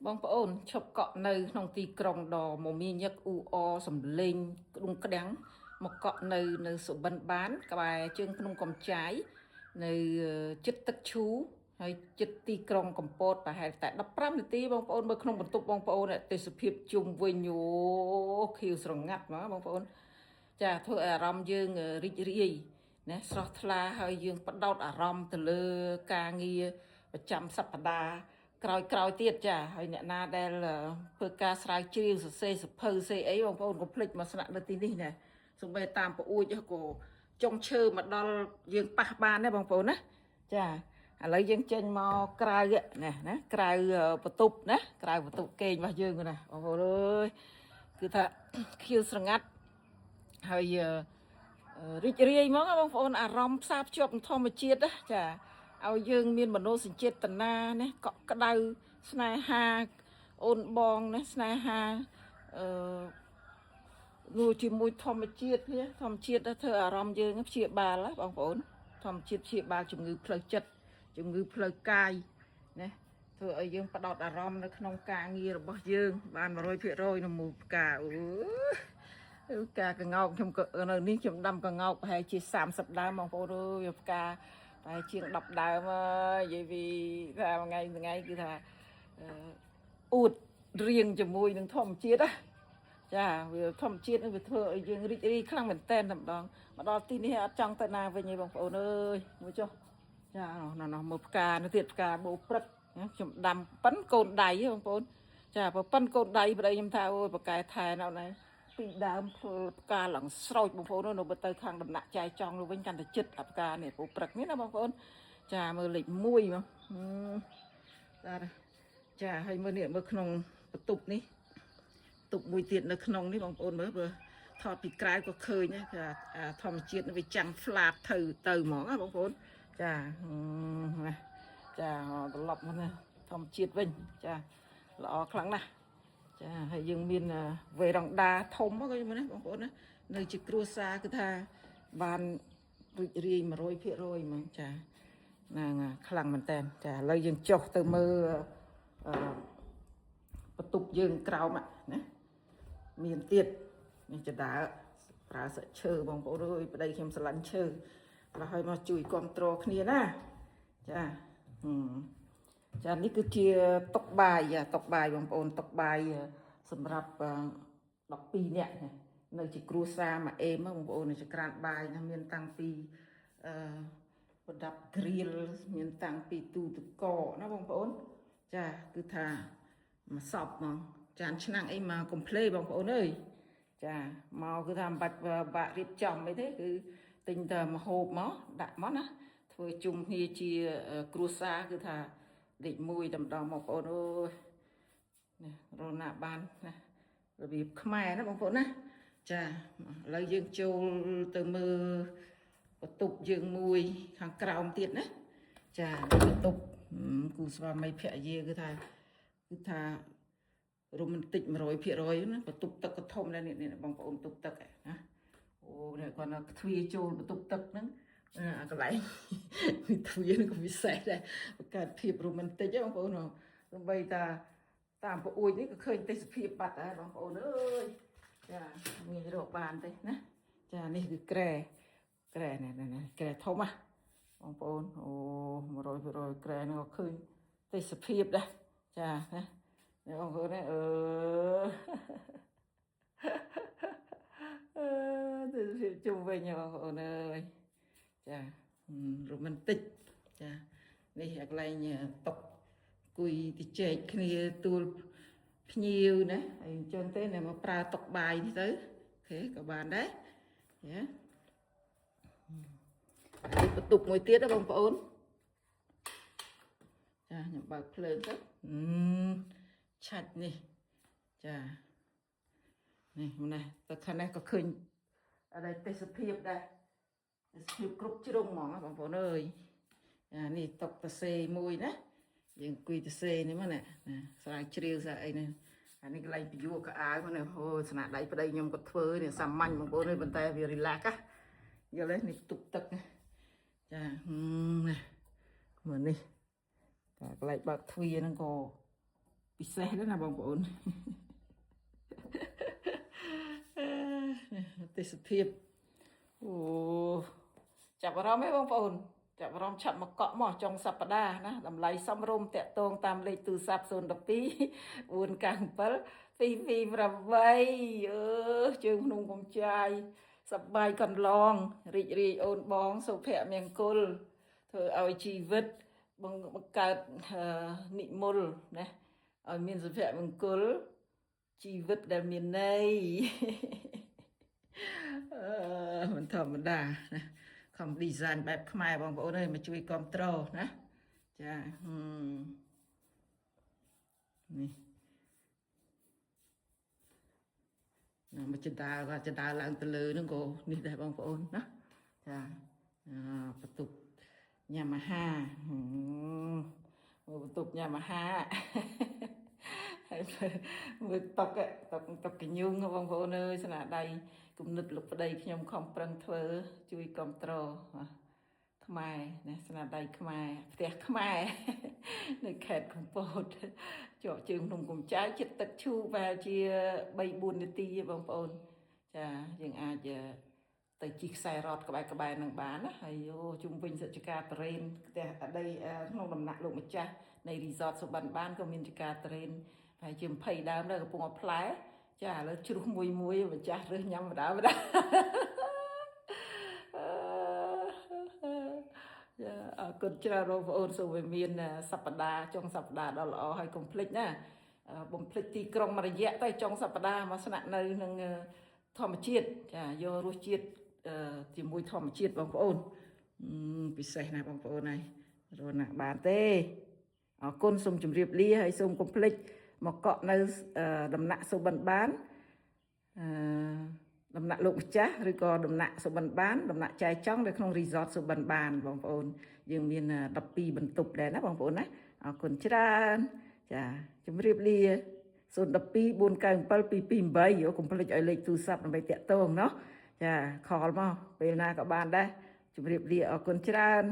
បងប្អូនឈប់កក់នៅក្នុងទីក្រុងដ៏មមាញឹកអ៊ូអរសំឡេងក្ដុងក្ដាំងមកកក់នៅសុបិនបានក្បែរជើងភ្នំកំចាយនៅចិត្តទឹកឈូហើយចិត្តទីក្រុងកំពតប្រហែលតែ15នាទីបងប្អូនមើលក្នុងបន្ទប់បងប្អូនទេសភាពជុំវិញអូខៀវស្រងាត់ហ្មងបងប្អូនចាធ្វើឲ្យអារម្មណ៍យើងរីករាយណាស្រស់ថ្លាហើយយើងបដោតអារម្មណ៍ទៅលើការងារប្រចាំសប្តាហ៍ក្រោយទៀតចាហើយអ្នកណាដែលធ្វើការស្រាវជ្រាវសរសេរសភៅសេអីបងប្អូនកុំភ្លេចមកស្នាក់នៅទីនេះណាសូម្បីតាមប្អួចក៏ចុងឈើមកដល់យើងប៉ះបានដែរបងប្អូនណាចាឥឡូវយើងចេញមកក្រៅណាក្រៅបន្ទប់ណាក្រៅបន្ទប់គេងរបស់យើងណាបងប្អូនអើយគឺថាខៀវស្រងាត់ហើយរីករាយហ្មងបងប្អូនអារម្មណ៍ផ្សារភ្ជាប់នឹងធម្មជាតិណាចាឲ្យយើងមានមនោសញ្ចេតនាណាកក់ក្ដៅស្នេហាអូនបងណាស្នេហានោះជាមួយធម្មជាតិនេះធម្មជាតិធ្វើអារម្មណ៍យើងព្យាបាលបងប្អូនធម្មជាតិព្យាបាលជំងឺផ្លូវចិត្តជំងឺផ្លូវកាយណាធ្វើឲ្យយើងផ្ដោតអារម្មណ៍នៅក្នុងការងាររបស់យើងបាន100%នៅមូលផ្កាអូការកងោកខ្ញុំនៅនេះខ្ញុំដាំកងោកប្រហែលជា30ដើមបងប្អូនអើយវាផ្កាប្រហែលជាង10ដើមហើយនិយាយពីថាថ្ងៃគឺថាអួតរៀងជាមួយនឹងធម្មជាតិណាចាវាធម្មជាតិនឹងវាធ្វើឲ្យយើងរីករាយខ្លាំងមែនតែនតែម្ដងមកដល់ទីនេះអត់ចង់ទៅណាវិញទេបងប្អូនអើយមើលចុះចាណោះមើលផ្កានៅទៀតផ្កាបោព្រឹកខ្ញុំដាំប៉ិនកូនដៃបងប្អូនចាប៉ិនកូនដៃប្តីខ្ញុំថាអូយបកែថែនៅណៃពីដើមផ្កាឡើងស្រោចបងប្អូននៅបើទៅខាងដំណាក់ចែចង់ទៅវិញកាន់តែចិត្តផ្កានេះបោព្រឹកនេះណាបងប្អូនចាមើលលេខ1មកចាហើយមើលនេះមើលក្នុងបន្ទប់នេះទុកមួយទៀតនៅក្នុងនេះបងប្អូនមើលថតពីក្រៅក៏ឃើញដែរធម្មជាតិវាចាំងផ្លាតទៅហ្មងណាបងប្អូនចាចាត្រឡប់មកណាធម្មជាតិវិញចាល្អខ្លាំងណាស់ចាហើយយើងមានវេរ៉ង់ដាធំក៏មើលណាបងប្អូនណានៅជាគ្រួសារគឺថាបានរីករាយ100%ហ្មងចាហ្នឹងខ្លាំងមែនតើចាឥឡូវយើងចុះទៅមើលបន្ទប់យើងក្រោមណាមានទៀតនេះចដាប្រើសឹកឈើបងប្អូនអើយប្តីខ្ញុំស្រឡាញ់ឈើប្រហែលមកជួយគ្រប់គ្រងគ្នាណាចានេះគឺជាតុបាយបងប្អូនតុបាយសម្រាប់12នាក់នៅជាគ្រួសារមួយអេមបងប្អូនចក្រានបាយណាមានតាំងពីប្រដាប់ grill មានតាំងពីទូទឹកកកណាបងប្អូនចាគឺថាមកសពហ្មងចានឆ្នាំងអីមកកុំភ្លេបងប្អូនអើយចាមកគឺថាមិនបាច់បាក់រៀបចំអីទេគឺទិញតែម្ហូបមកដាក់មកណាធ្វើជុំគ្នាជាគ្រួសារគឺថាលេខ1តែម្ដងបងប្អូនអើយនេះរណាបានណារបៀបខ្មែរណាបងប្អូនណាចាឥឡូវយើងចូលទៅមើលបន្ទប់យើងមួយខាងក្រោមទៀតណាចាបន្ទប់គូស្វាមីភរិយាគឺថារ៉ូមែនទិក100%ណាបន្ទប់ទឹកក៏ធំដែរនេះបងប្អូនបន្ទប់ទឹកណាអូនេះគាត់ទ្វារចូលបន្ទប់ទឹកហ្នឹងអាកន្លែងទ្វារហ្នឹងក៏ពិសេសដែរបង្កើតភាពរ៉ូមែនទិកហ្នឹងបងប្អូនសំបីតាតាមប្អួយនេះក៏ឃើញទេសភាពបាត់ដែរបងប្អូនអើយចាងាយរកបានទេណាចានេះគឺក្រែនេះក្រែធំណាបងប្អូនអូ100%ក្រែហ្នឹងក៏ឃើញទេសភាពដែរចាណាបងប្អូនណាទៅជុំវិញបងប្អូនអើយចារ៉ូមែនទិកចានេះកន្លែងតុគួយតិចែកគ្នាទួលភ្ញៀវណាហើយអញ្ចឹងទេមកប្រើតុបាយនេះទៅអូខេក៏បានដែរចាហើយបន្ទប់មួយទៀតណាបងប្អូនចាខ្ញុំបើកភ្លើងទៅឆាច់នេះចានេះណាទៅខាងនេះក៏ឃើញអីទេសភាពដែរទេសភាពគ្រប់ជ្រុងហ្មងបងប្អូនអើយចានេះតុតសេមួយណាយើងអង្គុយតសេនេះមកណាស្រាវជ្រាវស្រាអីនេះអានេះកន្លែងពយួរកៅអៅមកណាអូស្នាដៃប្តីខ្ញុំក៏ធ្វើនេះសាមញ្ញបងប្អូនអើយប៉ុន្តែវារីឡាក់យល់ទេនេះទុកទឹកចាណាមើលនេះកន្លែងបើកទ្វារហ្នឹងក៏ ពិសេសណាបងប្អូនទេសភាពអូចាប់អារម្មណ៍ទេបងប្អូនចាប់អារម្មណ៍ឆាប់មកកក់មកចុងសប្តាហ៍ណាតម្លៃសមរម្យតាក់ទងតាមលេខទូរស័ព្ទ012 497 2288ជើងភ្នំកំចាយសប្បាយកន្លងរីករាយអូនបងសុភមង្គលធ្វើឲ្យជីវិតបង្កើតនិមលណាឲ្យមានសុភមង្គលជីវិតដែលមានន័យមិនធម្មតាណាខំ design បែបខ្មែរបងប្អូនអើយមកជួយគ្រប់គ្រងណាចានេះមកចិនតាឡើងទៅលើហ្នឹងក៏នេះដែរបងប្អូនណាចាបន្ទប់ញ៉ាំអាហារបន្ទប់ញ៉ាំអាហារហើយមើលតុកកញូងបងប្អូនអើយស្នាដៃគំនិតលោកប្តីខ្ញុំខំប្រឹងធ្វើជួយគ្រប់គ្រងខ្មែរណាស្នាដៃខ្មែរផ្ទះខ្មែរនៅខេត្តកំពតជាប់ជើងភ្នំកំចាយចិត្តទឹកឈូប្រហែលជា 3-4 នាទីបងប្អូនចាយើងអាចទៅជិះខ្សែរ៉តក្បែរនឹងបានណាហើយជុំវិញសិទ្ធិការតរេនផ្ទះអដីក្នុងដំណាក់លោកម្ចាស់នៃរីសតសុបិនបានក៏មានចការតរេនប្រហែលជា20ដើមដែរកំពុងអផ្លែចាឥឡូវជ្រុះមួយម្ចាស់រើសញ៉ាំម្ដងចាអរគុណច្រើនបងប្អូនសូមឲ្យមានសប្តាហ៍ចុងសប្តាហ៍ដ៏ល្អហើយកុំភ្លេចណាបំភ្លេចទីក្រុងមួយរយៈទៅចុងសប្តាហ៍មកស្នាក់នៅនឹងធម្មជាតិចាយករសជាតិជាមួយធម្មជាតិបងប្អូនពិសេសណាស់បងប្អូនហើយរកណាបានទេអរគុណសូមជម្រាបលាហើយសូមកុំភ្លេចមកកក់នៅដំណាក់សុបិនបានដំណាក់លោកម្ចាស់ឬក៏ដំណាក់សុបិនបានដំណាក់ចែចង់នៅក្នុង resort សុបិនបានបងប្អូនយើងមាន12បន្ទប់ដែរណាបងប្អូនណាអរគុណច្រើនចាជម្រាបលា012 497 228កុំភ្លេចឲ្យលេខទូរស័ព្ទដើម្បីតាក់ទងเนาะចាខលមកពេលណាក៏បានដែរជម្រាបលាអរគុណច្រើន